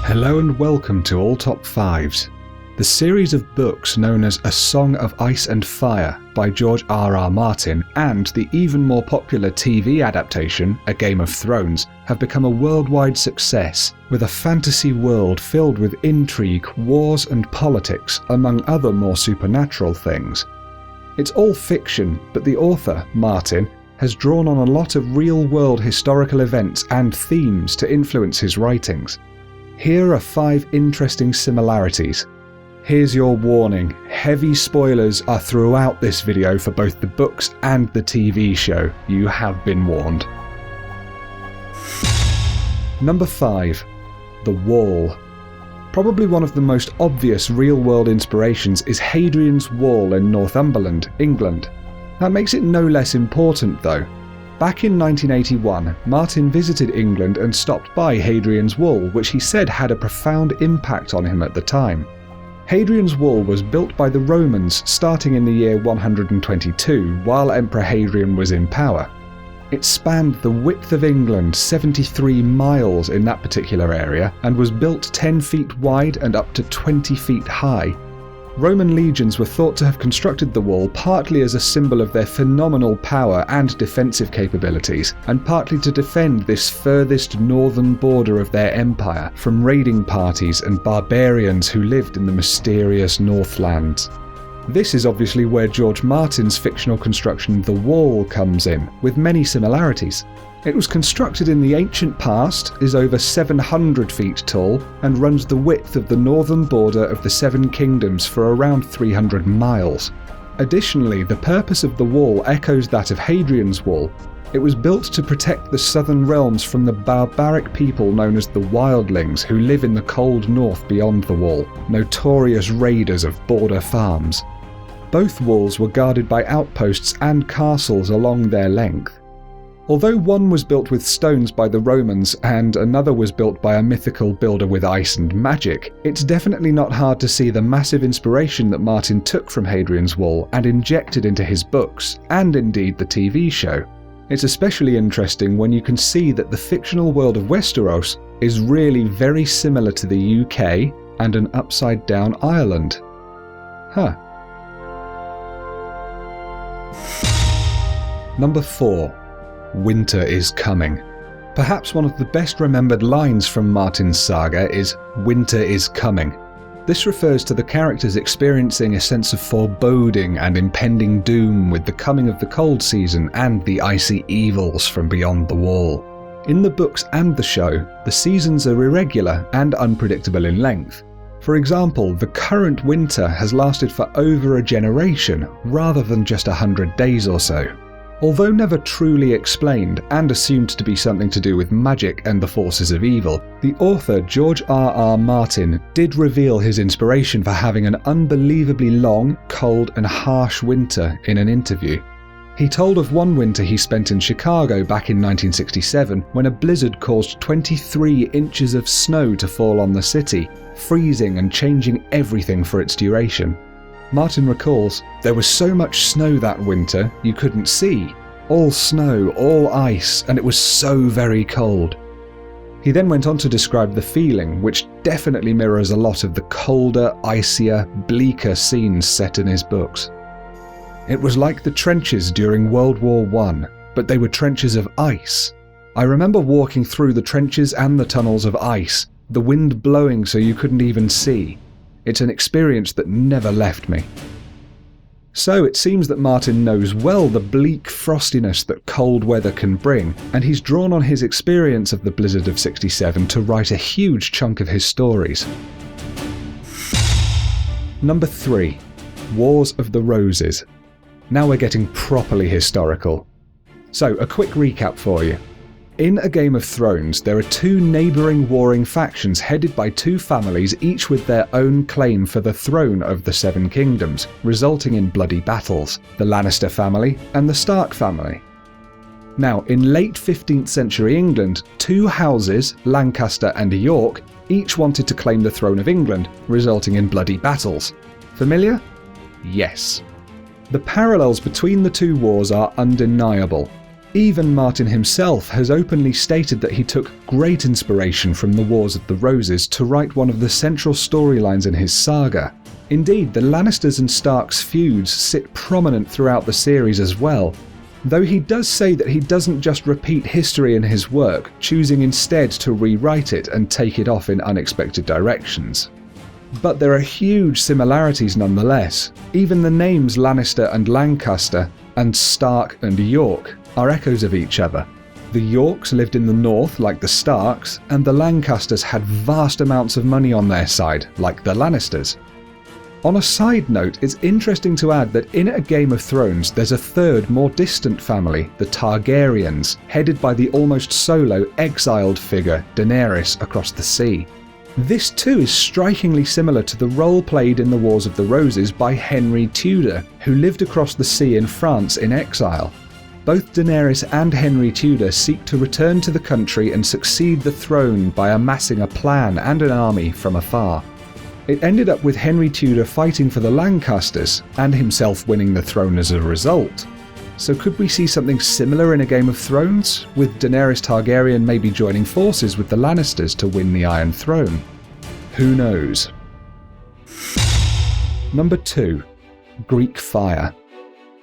Hello and welcome to All Top 5s, the series of books known as A Song of Ice and Fire by George R.R. Martin and the even more popular TV adaptation, A Game of Thrones, have become a worldwide success, with a fantasy world filled with intrigue, wars and politics, among other more supernatural things. It's all fiction, but the author, Martin, has drawn on a lot of real-world historical events and themes to influence his writings. Here are 5 interesting similarities. Here's your warning, heavy spoilers are throughout this video for both the books and the TV show. You have been warned. Number 5. The Wall. Probably one of the most obvious real-world inspirations is Hadrian's Wall in Northumberland, England. That makes it no less important though. Back in 1981, Martin visited England and stopped by Hadrian's Wall, which he said had a profound impact on him at the time. Hadrian's Wall was built by the Romans starting in the year 122, while Emperor Hadrian was in power. It spanned the width of England, 73 miles in that particular area, and was built 10 feet wide and up to 20 feet high. Roman legions were thought to have constructed the wall partly as a symbol of their phenomenal power and defensive capabilities, and partly to defend this furthest northern border of their empire from raiding parties and barbarians who lived in the mysterious Northlands. This is obviously where George Martin's fictional construction The Wall comes in, with many similarities. It was constructed in the ancient past, is over 700 feet tall, and runs the width of the northern border of the Seven Kingdoms for around 300 miles. Additionally, the purpose of the wall echoes that of Hadrian's Wall. It was built to protect the southern realms from the barbaric people known as the Wildlings who live in the cold north beyond the wall, notorious raiders of border farms. Both walls were guarded by outposts and castles along their length. Although one was built with stones by the Romans and another was built by a mythical builder with ice and magic, it's definitely not hard to see the massive inspiration that Martin took from Hadrian's Wall and injected into his books, and indeed the TV show. It's especially interesting when you can see that the fictional world of Westeros is really very similar to the UK and an upside-down Ireland. Number 4. Winter is coming. Perhaps one of the best remembered lines from Martin's saga is "Winter is coming." This refers to the characters experiencing a sense of foreboding and impending doom with the coming of the cold season and the icy evils from beyond the wall. In the books and the show, the seasons are irregular and unpredictable in length. For example, the current winter has lasted for over a generation rather than just 100 days or so. Although never truly explained and assumed to be something to do with magic and the forces of evil, the author George R.R. Martin did reveal his inspiration for having an unbelievably long, cold and harsh winter in an interview. He told of one winter he spent in Chicago back in 1967 when a blizzard caused 23 inches of snow to fall on the city, freezing and changing everything for its duration. Martin recalls, "There was so much snow that winter you couldn't see. All snow, all ice, and it was so very cold." He then went on to describe the feeling, which definitely mirrors a lot of the colder, icier, bleaker scenes set in his books. "It was like the trenches during World War I, but they were trenches of ice. I remember walking through the trenches and the tunnels of ice, the wind blowing so you couldn't even see. It's an experience that never left me." So it seems that Martin knows well the bleak frostiness that cold weather can bring, and he's drawn on his experience of the blizzard of '67 to write a huge chunk of his stories. Number 3. Wars of the Roses. Now we're getting properly historical. So, a quick recap for you. In A Game of Thrones, there are 2 neighbouring warring factions headed by 2 families, each with their own claim for the throne of the Seven Kingdoms, resulting in bloody battles: the Lannister family and the Stark family. Now, in late 15th century England, 2 houses, Lancaster and York, each wanted to claim the throne of England, resulting in bloody battles. Familiar? Yes. The parallels between the 2 wars are undeniable. Even Martin himself has openly stated that he took great inspiration from the Wars of the Roses to write one of the central storylines in his saga. Indeed, the Lannisters and Starks feuds sit prominent throughout the series as well, though he does say that he doesn't just repeat history in his work, choosing instead to rewrite it and take it off in unexpected directions. But there are huge similarities nonetheless. Even the names Lannister and Lancaster, and Stark and York, are echoes of each other. The Yorks lived in the north like the Starks, and the Lancasters had vast amounts of money on their side, like the Lannisters. On a side note, it's interesting to add that in A Game of Thrones there's a third, more distant family, the Targaryens, headed by the almost solo, exiled figure Daenerys across the sea. This too is strikingly similar to the role played in the Wars of the Roses by Henry Tudor, who lived across the sea in France in exile. Both Daenerys and Henry Tudor seek to return to the country and succeed the throne by amassing a plan and an army from afar. It ended up with Henry Tudor fighting for the Lancasters, and himself winning the throne as a result. So could we see something similar in A Game of Thrones, with Daenerys Targaryen maybe joining forces with the Lannisters to win the Iron Throne? Who knows? Number 2. Greek fire.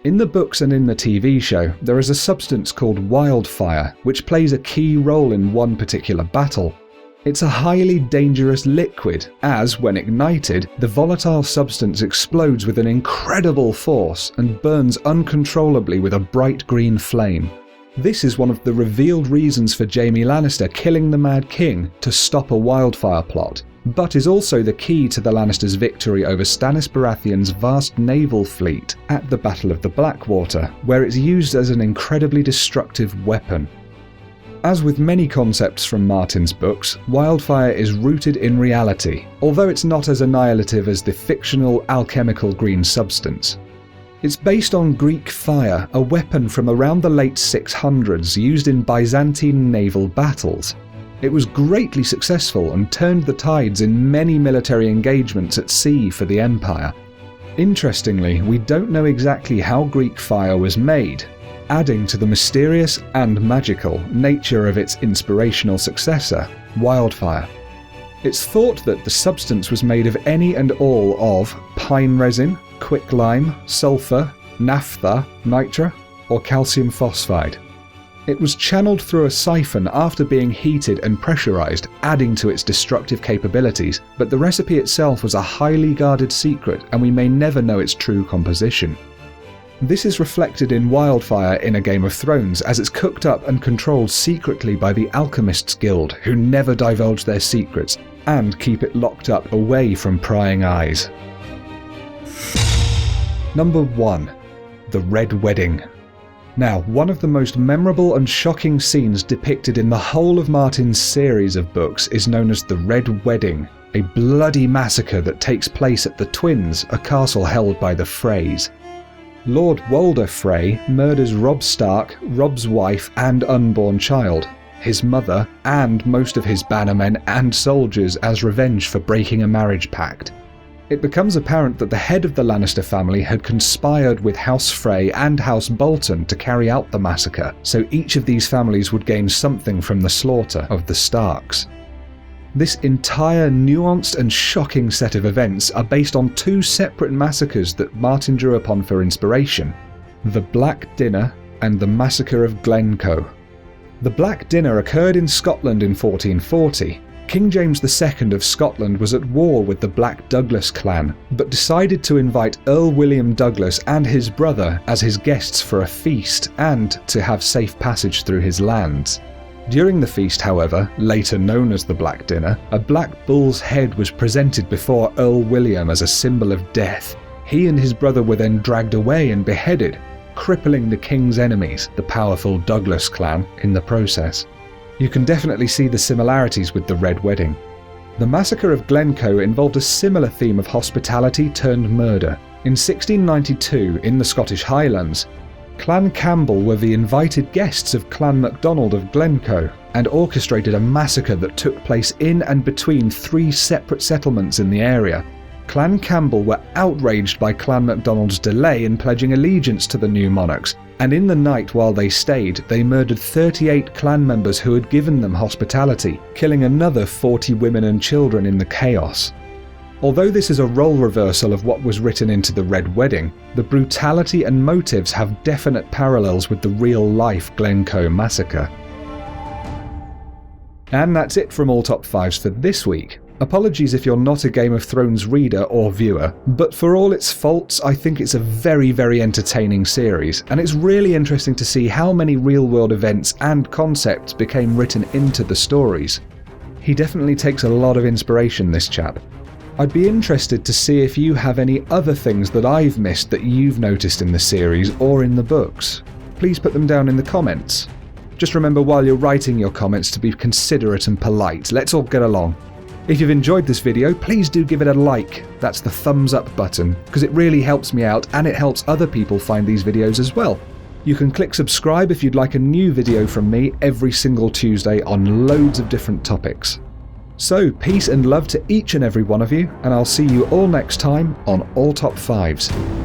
In the books and in the TV show, there is a substance called wildfire, which plays a key role in one particular battle. It's a highly dangerous liquid, as, when ignited, the volatile substance explodes with an incredible force and burns uncontrollably with a bright green flame. This is one of the revealed reasons for Jaime Lannister killing the Mad King to stop a wildfire plot, but is also the key to the Lannisters' victory over Stannis Baratheon's vast naval fleet at the Battle of the Blackwater, where it's used as an incredibly destructive weapon. As with many concepts from Martin's books, wildfire is rooted in reality, although it's not as annihilative as the fictional alchemical green substance. It's based on Greek fire, a weapon from around the late 600s used in Byzantine naval battles. It was greatly successful and turned the tides in many military engagements at sea for the Empire. Interestingly, we don't know exactly how Greek fire was made, adding to the mysterious and magical nature of its inspirational successor, wildfire. It's thought that the substance was made of any and all of pine resin, quicklime, sulfur, naphtha, nitra, or calcium phosphide. It was channeled through a siphon after being heated and pressurized, adding to its destructive capabilities, but the recipe itself was a highly guarded secret and we may never know its true composition. This is reflected in wildfire in A Game of Thrones, as it's cooked up and controlled secretly by the Alchemists Guild, who never divulge their secrets and keep it locked up away from prying eyes. Number 1. The Red Wedding. Now, one of the most memorable and shocking scenes depicted in the whole of Martin's series of books is known as the Red Wedding, a bloody massacre that takes place at the Twins, a castle held by the Freys. Lord Walder Frey murders Robb Stark, Robb's wife and unborn child, his mother, and most of his bannermen and soldiers as revenge for breaking a marriage pact. It becomes apparent that the head of the Lannister family had conspired with House Frey and House Bolton to carry out the massacre, so each of these families would gain something from the slaughter of the Starks. This entire nuanced and shocking set of events are based on two separate massacres that Martin drew upon for inspiration: the Black Dinner and the Massacre of Glencoe. The Black Dinner occurred in Scotland in 1440. King James II of Scotland was at war with the Black Douglas clan, but decided to invite Earl William Douglas and his brother as his guests for a feast and to have safe passage through his lands. During the feast, however, later known as the Black Dinner, a black bull's head was presented before Earl William as a symbol of death. He and his brother were then dragged away and beheaded, crippling the king's enemies, the powerful Douglas clan, in the process. You can definitely see the similarities with the Red Wedding. The Massacre of Glencoe involved a similar theme of hospitality turned murder. In 1692, in the Scottish Highlands, Clan Campbell were the invited guests of Clan MacDonald of Glencoe and orchestrated a massacre that took place in and between three separate settlements in the area. Clan Campbell were outraged by Clan MacDonald's delay in pledging allegiance to the new monarchs, and in the night while they stayed, they murdered 38 clan members who had given them hospitality, killing another 40 women and children in the chaos. Although this is a role reversal of what was written into the Red Wedding, the brutality and motives have definite parallels with the real-life Glencoe massacre. And that's it from All Top 5s for this week. Apologies if you're not a Game of Thrones reader or viewer, but for all its faults, I think it's a very, very entertaining series, and it's really interesting to see how many real-world events and concepts became written into the stories. He definitely takes a lot of inspiration, this chap. I'd be interested to see if you have any other things that I've missed that you've noticed in the series or in the books. Please put them down in the comments. Just remember while you're writing your comments to be considerate and polite. Let's all get along. If you've enjoyed this video, please do give it a like. That's the thumbs up button, because it really helps me out and it helps other people find these videos as well. You can click subscribe if you'd like a new video from me every single Tuesday on loads of different topics. So, peace and love to each and every one of you, and I'll see you all next time on All Top 5s.